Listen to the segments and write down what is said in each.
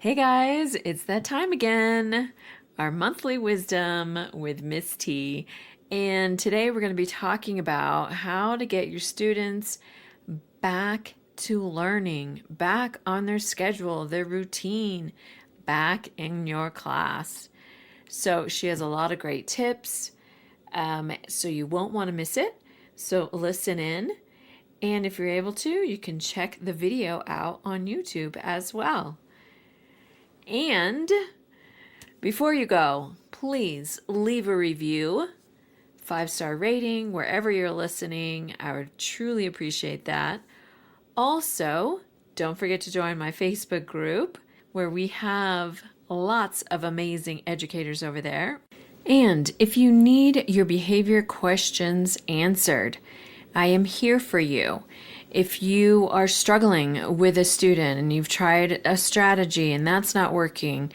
Hey guys, it's that time again. Our monthly wisdom with Miss T. And today we're going to be talking about how to get your students back to learning, back on their schedule, their routine, back in your class. So she has a lot of great tips, so you won't want to miss it. So listen in. And if you're able to, you can check the video out on YouTube as well. And before you go, please leave a review, 5-star rating, wherever you're listening. I would truly appreciate that. Also, don't forget to join my Facebook group where we have lots of amazing educators over there. And if you need your behavior questions answered, I am here for you. If you are struggling with a student and you've tried a strategy and that's not working,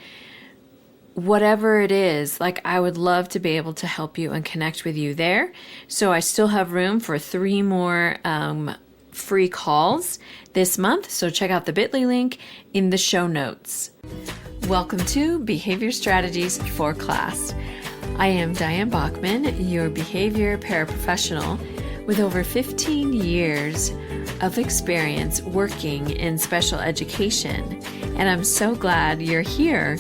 whatever it is, I would love to be able to help you and connect with you there. So I still have room for 3 more free calls this month. So check out the bit.ly link in the show notes. Welcome to Behavior Strategies for Class. I am Diane Bachman, your behavior paraprofessional with over 15 years of experience working in special education. And I'm so glad you're here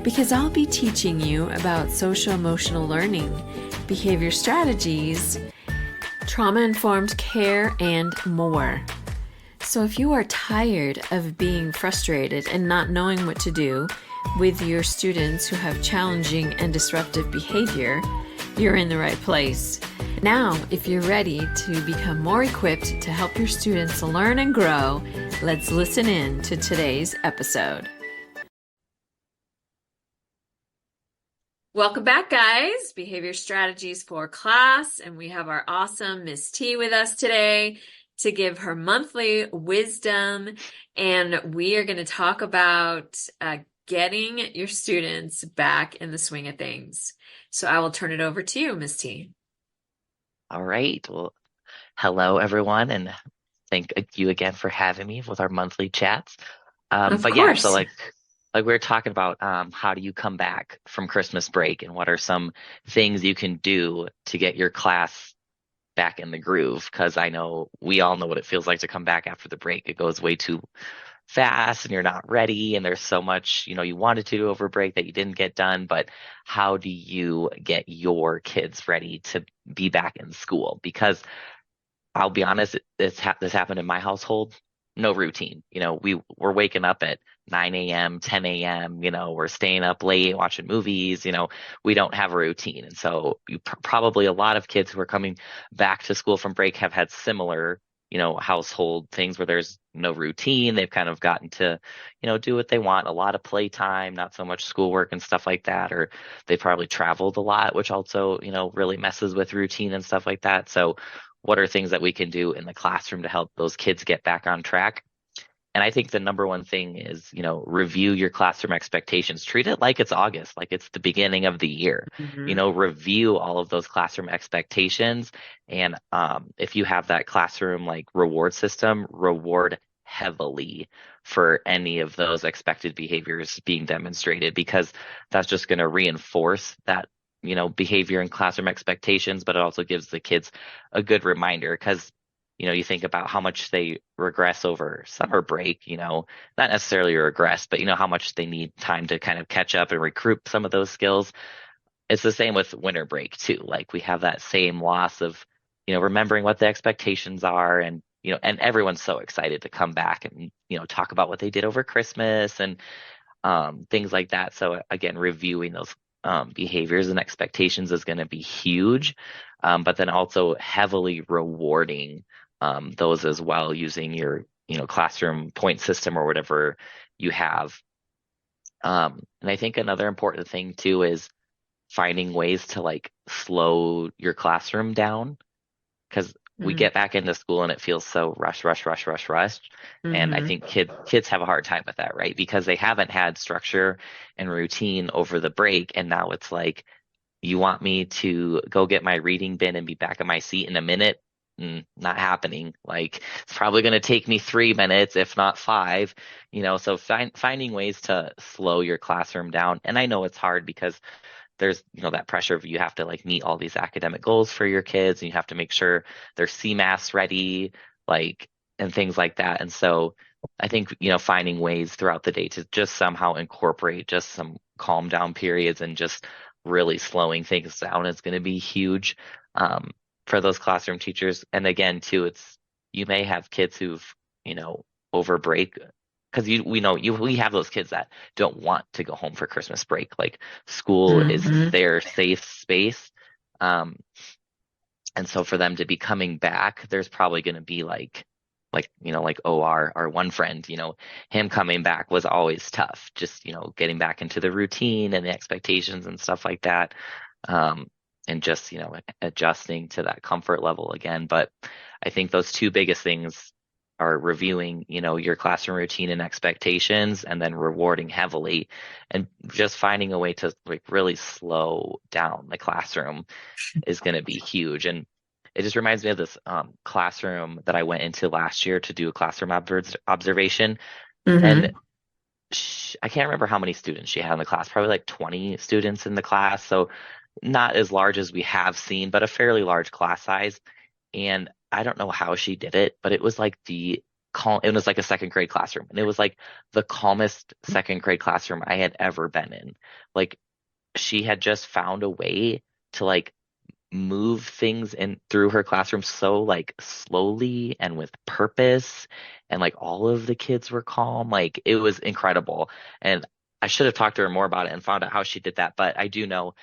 because I'll be teaching you about social emotional learning, behavior strategies, trauma-informed care, and more. So if you are tired of being frustrated and not knowing what to do with your students who have challenging and disruptive behavior, you're in the right place. Now, if you're ready to become more equipped to help your students learn and grow, let's listen in to today's episode. Welcome back, guys. Behavior Strategies for Class, and we have our awesome Miss T with us today to give her monthly wisdom, and we are going to talk about getting your students back in the swing of things. So I will turn it over to you, Miss T. All right. Well, hello, everyone, and thank you again for having me with our monthly chats. Of But yeah, so course. like we were talking about, how do you come back from Christmas break, and what are some things you can do to get your class back in the groove? Because I know we all know what it feels like to come back after the break. It goes way too fast, and you're not ready, and there's so much, you wanted to do over break that you didn't get done. But how do you get your kids ready to be back in school? Because I'll be honest, this happened in my household. No routine. We're waking up at 9 a.m., 10 a.m., we're staying up late watching movies. We don't have a routine. And so probably a lot of kids who are coming back to school from break have had similar, household things where there's no routine. They've kind of gotten to, do what they want, a lot of playtime, not so much schoolwork and stuff like that. Or they probably traveled a lot, which also, really messes with routine and stuff like that. So what are things that we can do in the classroom to help those kids get back on track? And I think the number one thing is, review your classroom expectations. Treat it like it's August, like it's the beginning of the year. Mm-hmm. Review all of those classroom expectations. And if you have that classroom reward system, reward heavily for any of those expected behaviors being demonstrated, because that's just going to reinforce that behavior and classroom expectations. But it also gives the kids a good reminder, because you think about how much they regress over summer break, not necessarily regress, but how much they need time to kind of catch up and recruit some of those skills. It's the same with winter break too. Like, we have that same loss of, remembering what the expectations are, and and everyone's so excited to come back and talk about what they did over Christmas and things like that. So again, reviewing those behaviors and expectations is going to be huge, but then also heavily rewarding those as well, using your classroom point system or whatever you have. And I think another important thing too is finding ways to slow your classroom down, because we Mm-hmm. get back into school and it feels so rush, rush, rush, rush, rush. And I Mm-hmm. think kids have a hard time with that, right? Because they haven't had structure and routine over the break. And now it's like, you want me to go get my reading bin and be back in my seat in a minute? not happening. Like it's probably going to take me 3 minutes, if not five, so finding ways to slow your classroom down. And I know it's hard because there's, that pressure of you have to like meet all these academic goals for your kids and you have to make sure they're CMAS ready, like, and things like that. And so I think, finding ways throughout the day to just somehow incorporate just some calm down periods and just really slowing things down is going to be huge for those classroom teachers. And again, too, you may have kids who've, over break because we have those kids that don't want to go home for Christmas break. Like school is Mm-hmm. their safe space. Um, and so for them to be coming back, there's probably going to be like our one friend, him coming back was always tough. Just, getting back into the routine and the expectations and stuff like that. And just, adjusting to that comfort level again. But I think those two biggest things are reviewing, your classroom routine and expectations and then rewarding heavily and just finding a way to like really slow down the classroom is going to be huge. And it just reminds me of this classroom that I went into last year to do a classroom observation. And Mm-hmm. I can't remember how many students she had in the class, probably like 20 students in the class. So not as large as we have seen, but a fairly large class size. And I don't know how she did it, but it was like it was like a second grade classroom. And it was like the calmest second grade classroom I had ever been in. Like she had just found a way to like move things in through her classroom so like slowly and with purpose, and like all of the kids were calm. Like it was incredible. And I should have talked to her more about it and found out how she did that, but I do know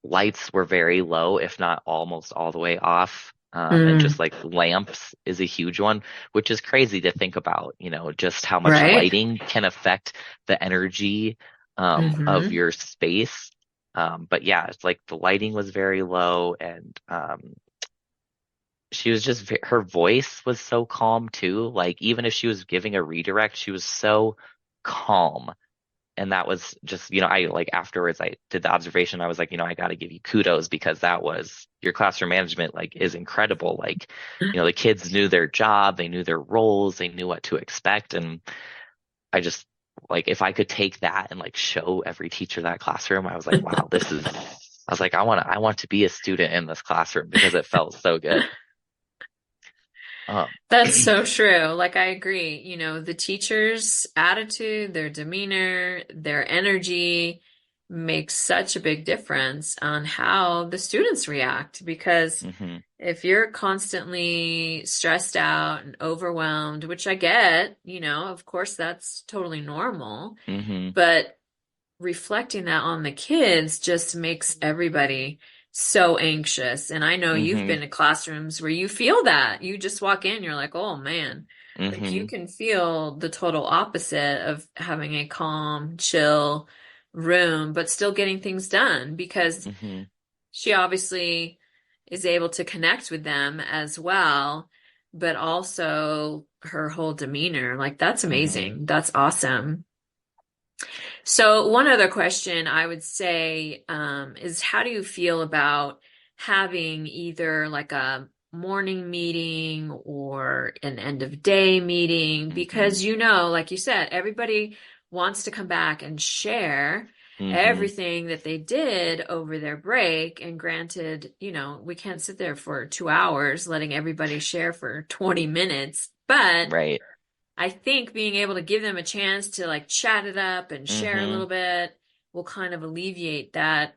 lights were very low, if not almost all the way off. And just Mm. like lamps is a huge one, which is crazy to think about, just how much Right? lighting can affect the energy of Mm-hmm. your space. But yeah, it's like the lighting was very low, and she was just, her voice was so calm too. Like even if she was giving a redirect, she was so calm. And that was just, I like afterwards I did the observation. I was like, I got to give you kudos because that was your classroom management, like is incredible. Like, the kids knew their job, they knew their roles, they knew what to expect. And I just like, if I could take that and like show every teacher that classroom, I was like, wow, I was like, I want to be a student in this classroom because it felt so good. Um, That's so true. Like, I agree. The teacher's attitude, their demeanor, their energy makes such a big difference on how the students react. Because mhm, if you're constantly stressed out and overwhelmed, which I get, of course, that's totally normal. mhm, But reflecting that on the kids just makes everybody so anxious. And I know you've mhm, been to classrooms where you feel that. You just walk in, you're like, oh man. Like you mhm, can feel the total opposite of having a calm, chill room, but still getting things done because mhm, she obviously is able to connect with them as well, but also her whole demeanor. Like that's mhm, amazing. That's awesome. So one other question I would say is how do you feel about having either like a morning meeting or an end of day meeting? mhm, Because like you said, everybody wants to come back and share mhm, everything that they did over their break. And granted, we can't sit there for 2 hours letting everybody share for 20 minutes, but right. I think being able to give them a chance to like chat it up and share a Mhm, little bit will kind of alleviate that,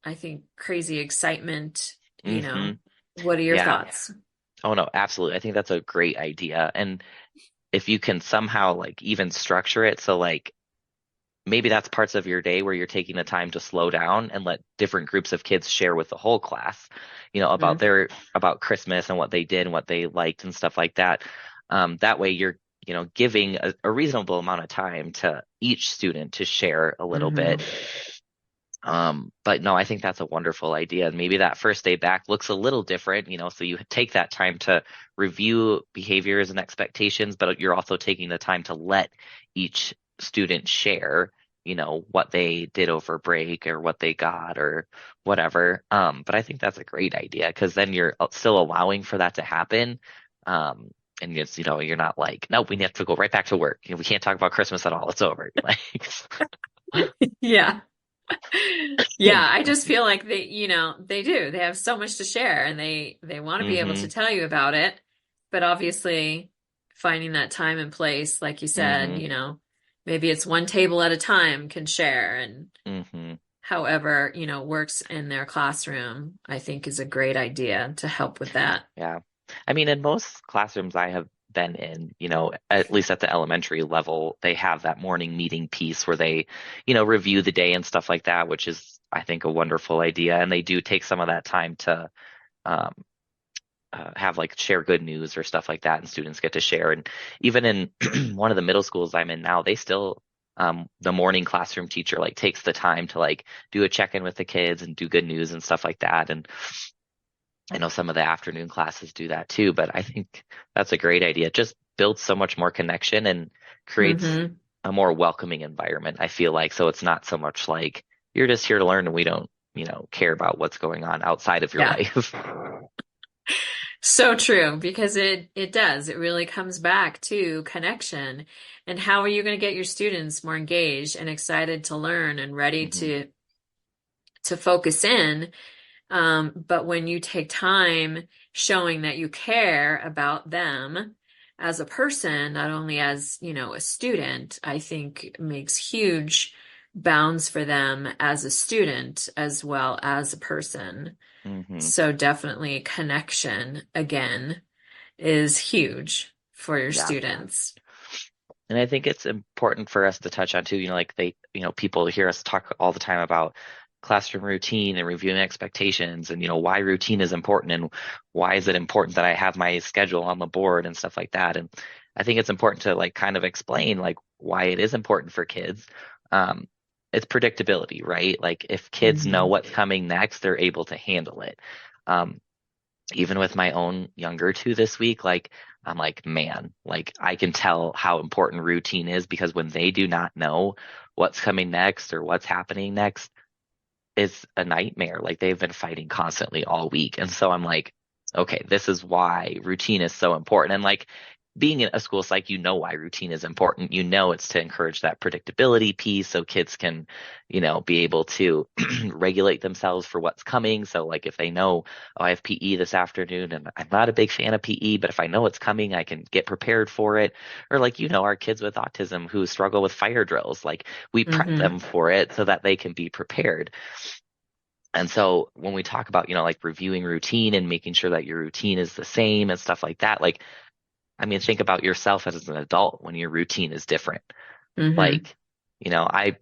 I think, crazy excitement, mhm. What are your Yeah. thoughts? Oh no, absolutely. I think that's a great idea. And if you can somehow like even structure it so like maybe that's parts of your day where you're taking the time to slow down and let different groups of kids share with the whole class, about Mm-hmm. about Christmas and what they did and what they liked and stuff like that. That way you're, giving a reasonable amount of time to each student to share a little Mm-hmm. bit. But no, I think that's a wonderful idea. And maybe that first day back looks a little different, so you take that time to review behaviors and expectations, but you're also taking the time to let each student share. what they did over break or what they got or whatever. But I think that's a great idea because then you're still allowing for that to happen. Um, and it's, you're not like, no, we have to go right back to work. We can't talk about Christmas at all. It's over. Like, Yeah. Yeah, I just feel like they do. They have so much to share and they want to be able to hmm tell you about it. But obviously finding that time and place, like you said, hmm maybe it's one table at a time can share and hmm however, works in their classroom, I think is a great idea to help with that. Yeah. I mean, in most classrooms I have been in, at least at the elementary level, they have that morning meeting piece where they, review the day and stuff like that, which is, I think, a wonderful idea. And they do take some of that time to um, have like share good news or stuff like that, and students get to share. And even in one of the middle schools I'm in now, they still, the morning classroom teacher like takes the time to like do a check-in with the kids and do good news and stuff like that. And I know some of the afternoon classes do that too, but I think that's a great idea. It just builds so much more connection and creates Hmm. a more welcoming environment, I feel like. So it's not so much like you're just here to learn and we don't, care about what's going on outside of your Yeah. life. So true, because it does. It really comes back to connection. And how are you going to get your students more engaged and excited to learn and ready hmm to focus in? But when you take time showing that you care about them as a person, not only as, a student, I think makes huge bounds for them as a student as well as a person. hmm So definitely connection again is huge for your Yeah. students. And I think it's important for us to touch on too, like people hear us talk all the time about classroom routine and reviewing expectations and, why routine is important and why is it important that I have my schedule on the board and stuff like that. And I think it's important to like kind of explain like why it is important for kids. Um, it's predictability, right? Like if kids know Hmm. what's coming next, they're able to handle it. Um, Even with my own younger two this week, like I'm like, man, like I can tell how important routine is because when they do not know what's coming next or what's happening next, it's a nightmare. Like they've been fighting constantly all week. And so I'm like, okay, this is why routine is so important. And like being in a school psych, why routine is important. It's to encourage that predictability piece so kids can, be able to regulate themselves for what's coming. So like if they know, oh, I have PE this afternoon and I'm not a big fan of PE, but if I know it's coming, I can get prepared for it. Or like, our kids with autism who struggle with fire drills, like we prep Hmm. them for it so that they can be prepared. And so when we talk about, like reviewing routine and making sure that your routine is the same and stuff like that, like, I mean, think about yourself as an adult when your routine is different. Hmm. Like, I,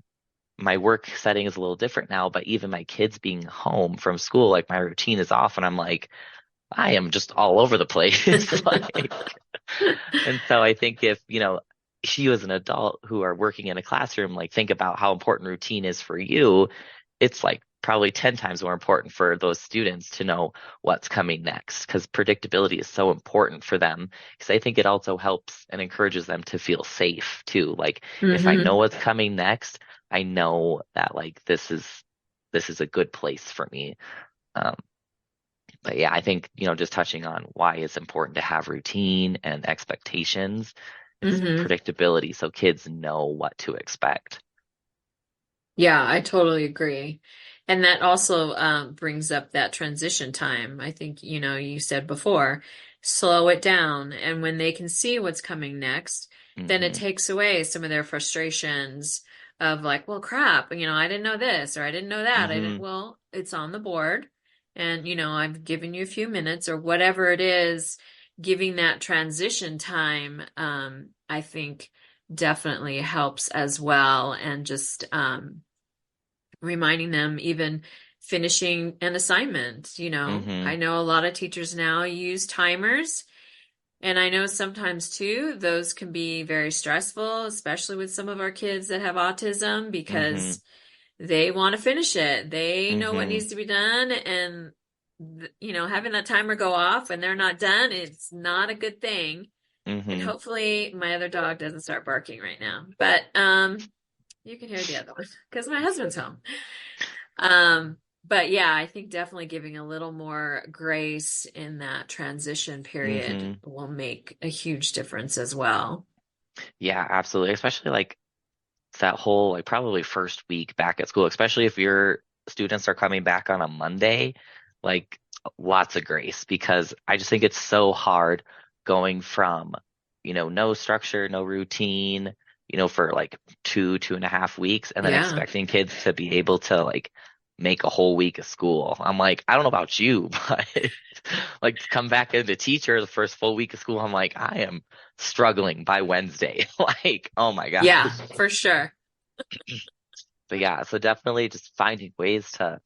my work setting is a little different now, but even my kids being home from school, like my routine is off and I'm like, I am just all over the place. Like, and so I think if, you as an adult who are working in a classroom, like think about how important routine is for you, it's like probably 10 times more important for those students to know what's coming next because predictability is so important for them because I think it also helps and encourages them to feel safe too. Like if I know Hmm. what's coming next, I know that like this is a good place for me. Um, but yeah, I think, just touching on why it's important to have routine and expectations, it's Hmm. predictability so kids know what to expect. Yeah, I totally agree. And that also brings up that transition time. I think, you said before, slow it down. And when they can see what's coming next, then it hmm takes away some of their frustrations of like, well, crap, I didn't know this or I didn't know that. hmm Well, it's on the board. And, I've given you a few minutes or whatever it is, giving that transition time, I think definitely helps as well. And just, reminding them even finishing an assignment. hmm I know a lot of teachers now use timers, and I know sometimes too, those can be very stressful, especially with some of our kids that have autism hmm because they want to finish it. They know what hmm needs to be done, and having that timer go off and they're not done, it's not a good thing. And hmm hopefully my other dog doesn't start barking right now. But You can hear the other one because my husband's home. Um, but yeah, I think definitely giving a little more grace in that transition period Hmm. will make a huge difference as well. Yeah, absolutely. Especially like that whole like probably first week back at school, especially if your students are coming back on a Monday, like lots of grace because I just think it's so hard going from, no structure, no routine, for like 2.5 weeks and then Yeah. expecting kids to be able to like make a whole week of school. I'm like, I don't know about you, but like to come back as a teacher the first full week of school, I'm like, I am struggling by Wednesday. Like, oh my Yeah, gosh. for sure. But yeah, so definitely just finding ways to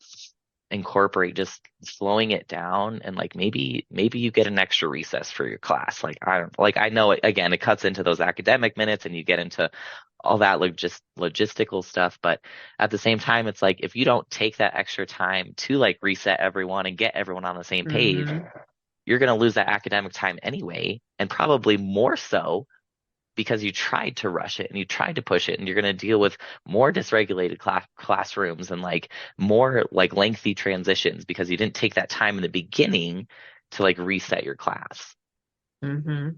incorporate just slowing it down and like maybe you get an extra recess for your class. Like I don't like I know it again, it cuts into those academic minutes and you get into all that like just logistical stuff, but at the same time it's like if you don't take that extra time to like reset everyone and get everyone on the same page, Hmm. you're going to lose that academic time anyway, and probably more so because you tried to rush it and you tried to push it and you're going to deal with more dysregulated classrooms and like more like lengthy transitions because you didn't take that time in the beginning to like reset your class. Hmm.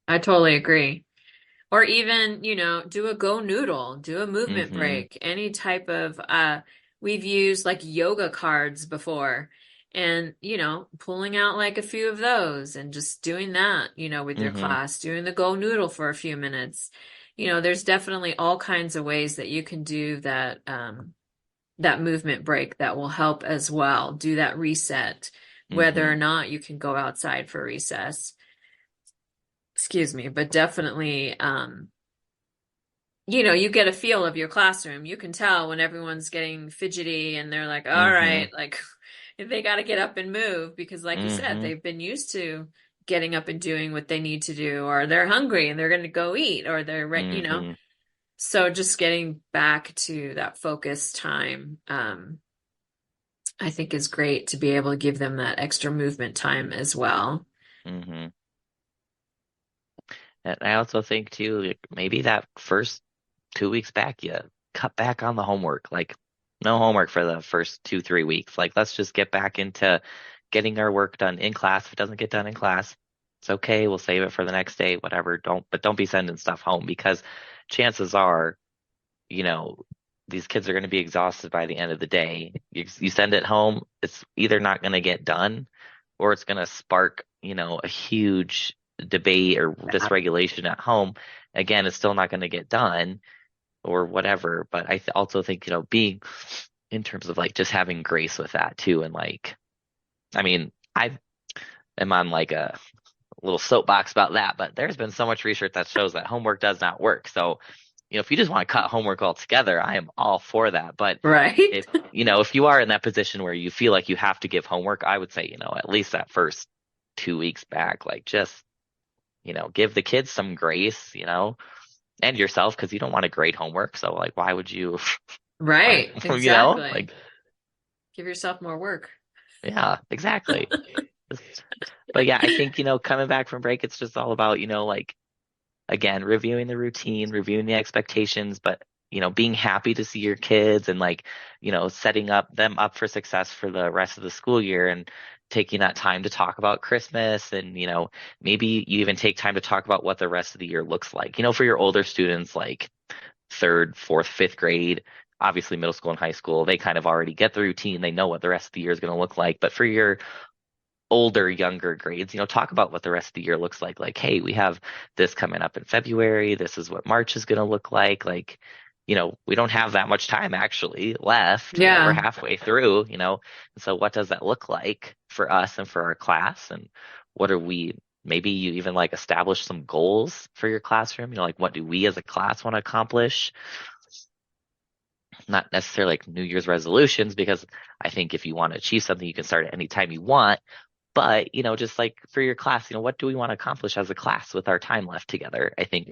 I totally agree. Or even, do a go noodle, do a movement Hmm. break, any type of we've used like yoga cards before and, pulling out like a few of those and just doing that, with your Hmm. class, doing the go noodle for a few minutes. There's definitely all kinds of ways that you can do that movement break that will help as well. Do that reset, whether Hmm. or not you can go outside for recess. Excuse me, but definitely you get a feel of your classroom. You can tell when everyone's getting fidgety and they're like, all Hmm. right, like they got to get up and move because, like you said, Hmm. they've been used to getting up and doing what they need to do, or they're hungry and they're going to go eat, or they're, Hmm. so just getting back to that focus time, I think is great to be able to give them that extra movement time as well. Hmm. And I also think too, like maybe that first 2 weeks back, you cut back on the homework. Like, no homework for the first 2, 3 weeks. Like, let's just get back into getting our work done in class. If it doesn't get done in class, it's okay. We'll save it for the next day, whatever. Don't be sending stuff home because chances are, you know, these kids are going to be exhausted by the end of the day. You send it home, it's either not going to get done or it's going to spark, a huge debate or dysregulation at home. Again, it's still not going to get done or whatever. But I also think, being in terms of like just having grace with that too. And like, I mean, I am on like a little soapbox about that, but there's been so much research that shows that homework does not work. So, if you just want to cut homework altogether, I am all for that. But Right? if you are in that position where you feel like you have to give homework, I would say, at least that first 2 weeks back, like just, give the kids some grace, and yourself because you don't want to grade homework. So like, why would you, why, Right. Exactly. like, Give yourself more work. yeah, exactly. Just- But yeah, I think, coming back from break, it's just all about, like, again, reviewing the routine, reviewing the expectations, but, being happy to see your kids and like, setting them up for success for the rest of the school year and taking that time to talk about Christmas and, maybe you even take time to talk about what the rest of the year looks like. For your older students, like third, fourth, fifth grade, obviously middle school and high school, they kind of already get the routine. They know what the rest of the year is going to look like. But for your older, younger grades, talk about what the rest of the year looks like. Like, hey, we have this coming up in February. This is what March is going to look like. Like, we don't have that much time actually left. We're Yeah. halfway through, And so what does that look like for us and for our class? And what are we, maybe you even like establish some goals for your classroom, like what do we as a class want to accomplish? Not necessarily like New Year's resolutions, because I think if you want to achieve something, you can start at any time you want. But, just like for your class, what do we want to accomplish as a class with our time left together? I think,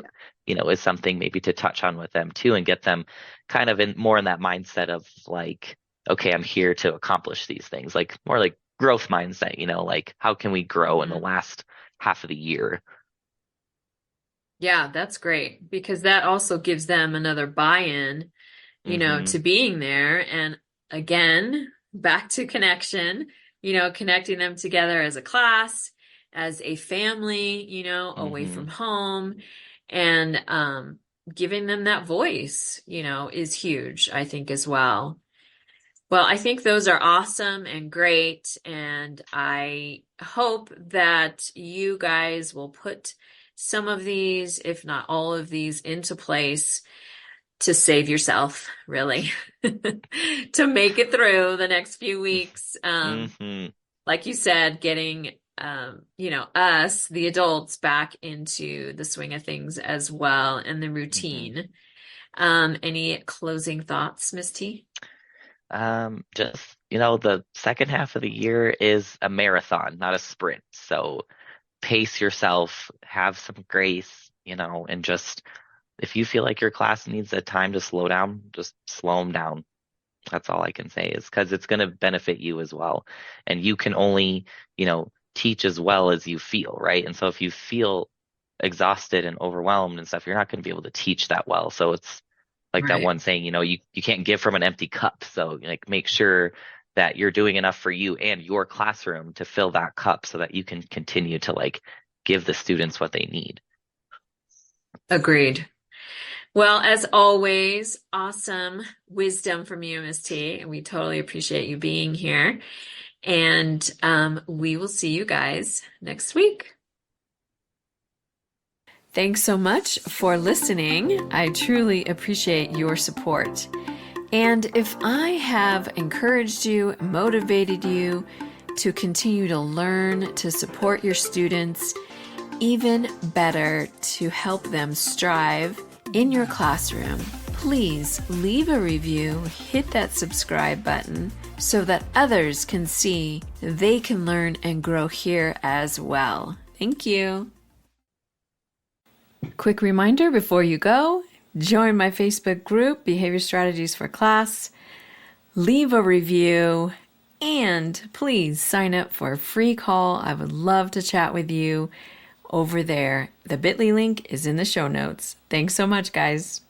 is something maybe to touch on with them too and get them kind of in more in that mindset of like, okay, I'm here to accomplish these things, like more like growth mindset, like how can we grow in the Mhm. last half of the year? Yeah, that's great because that also gives them another buy-in. Mm-hmm. to being there. And again, back to connection, connecting them together as a class, as a family, away Mm-hmm. from home, and giving them that voice, is huge, I think, as well. Well, I think those are awesome and great, and I hope that you guys will put some of these, if not all of these, into place to save yourself, really, to make it through the next few weeks. Mm-hmm. Like you said, getting, us, the adults, back into the swing of things as well and the Mm-hmm. routine. Any closing thoughts, Miss T? Just, the second half of the year is a marathon, not a sprint. So pace yourself, have some grace, and just if you feel like your class needs a time to slow down, just slow them down. That's all I can say is because it's going to benefit you as well. And you can only, teach as well as you feel, right? And so if you feel exhausted and overwhelmed and stuff, you're not going to be able to teach that well. So it's like that Right. one saying, you can't give from an empty cup. So like make sure that you're doing enough for you and your classroom to fill that cup so that you can continue to like give the students what they need. Agreed. Well, as always, awesome wisdom from you, Miss T. And we totally appreciate you being here. And we will see you guys next week. Thanks so much for listening. I truly appreciate your support. And if I have encouraged you, motivated you to continue to learn, to support your students, even better, to help them strive in your classroom, please leave a review, hit that subscribe button so that others can see they can learn and grow here as well. Thank you. Quick reminder before you go, join my Facebook group, Behavior Strategies for Class, leave a review, and please sign up for a free call. I would love to chat with you over there. The bit.ly link is in the show notes. Thanks so much, guys.